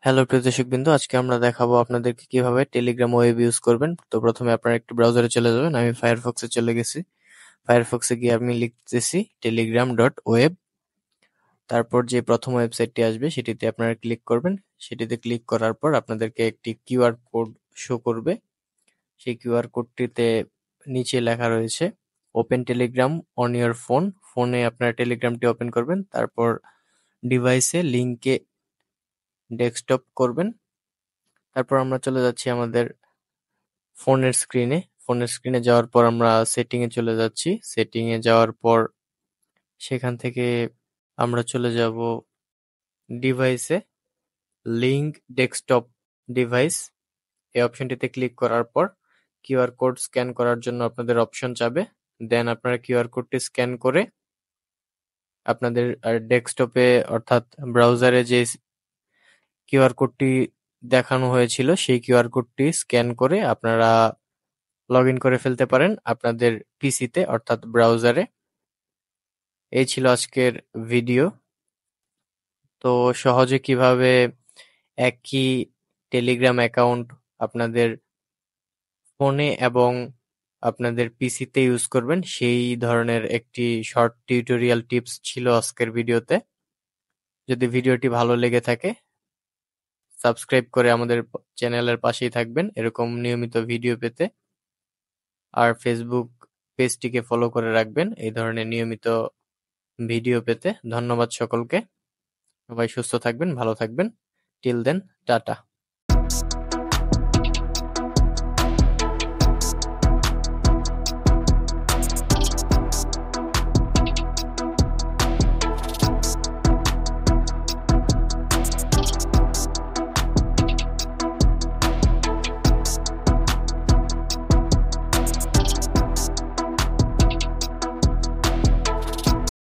Hello প্রিয় দর্শকবৃন্দ, আজকে আমরা দেখাবো আপনাদেরকে কিভাবে টেলিগ্রাম ওয়েব ইউজ করবেন। তো প্রথমে আপনারা একটি ব্রাউজারে চলে যাবেন। আমি ফায়ারফক্সে চলে গেছি। ফায়ারফক্সে গিয়ে আমি লিখতেছি telegram.web। তারপর যে প্রথম ওয়েবসাইটটি আসবে সেটিতে আপনারা ক্লিক করবেন। সেটিতে ক্লিক করার পর আপনাদেরকে একটি কিউআর কোড শো করবে। সেই কিউআর কোডটিতে নিচে লেখা রয়েছে open Telegram on your phone. ফোনে আপনারা টেলিগ্রামটি ওপেন করবেন, তারপর ডিভাইসে লিঙ্কে ডেস্কটপ করবেন। তারপর আমরা চলে যাচ্ছি আমাদের ফোনের স্ক্রিনে যাওয়ার পর আমরা সেটিংয়ে চলে যাচ্ছি। সেটিংয়ে যাওয়ার পর সেখান থেকে আমরা চলে যাব ডিভাইসে, লিঙ্ক ডেস্কটপ ডিভাইস। এই অপশনটিতে ক্লিক করার পর কিউআর কোড স্ক্যান করার জন্য আপনাদের অপশন চাবে। দেন আপনারা কিউআর কোডটি স্ক্যান করে আপনাদের ডেস্কটপে অর্থাৎ ব্রাউজারে যে কিউআর কোডটি দেখানো হয়েছিল সেই কিউআর কোডটি স্ক্যান করে আপনারা লগ ইন করে ফেলতে পারেন আপনাদের পিসিতে অর্থাৎ ব্রাউজারে। এই ছিল আজকের ভিডিও। তো সহজে কিভাবে একই টেলিগ্রাম অ্যাকাউন্ট আপনাদের ফোনে এবং আপনাদের পিসিতে ইউজ করবেন সেই ধরনের একটি শর্ট টিউটোরিয়াল টিপস ছিল আজকের ভিডিওতে। যদি ভিডিওটি ভালো লেগে থাকে সাবস্ক্রাইব করে আমাদের চ্যানেলের পাশেই থাকবেন এরকম নিয়মিত ভিডিও পেতে। আর ফেসবুক পেজটিকে ফলো করে রাখবেন এই ধরনের নিয়মিত ভিডিও পেতে। ধন্যবাদ সকলকে। সবাই সুস্থ থাকবেন, ভালো থাকবেন। Till then, tata.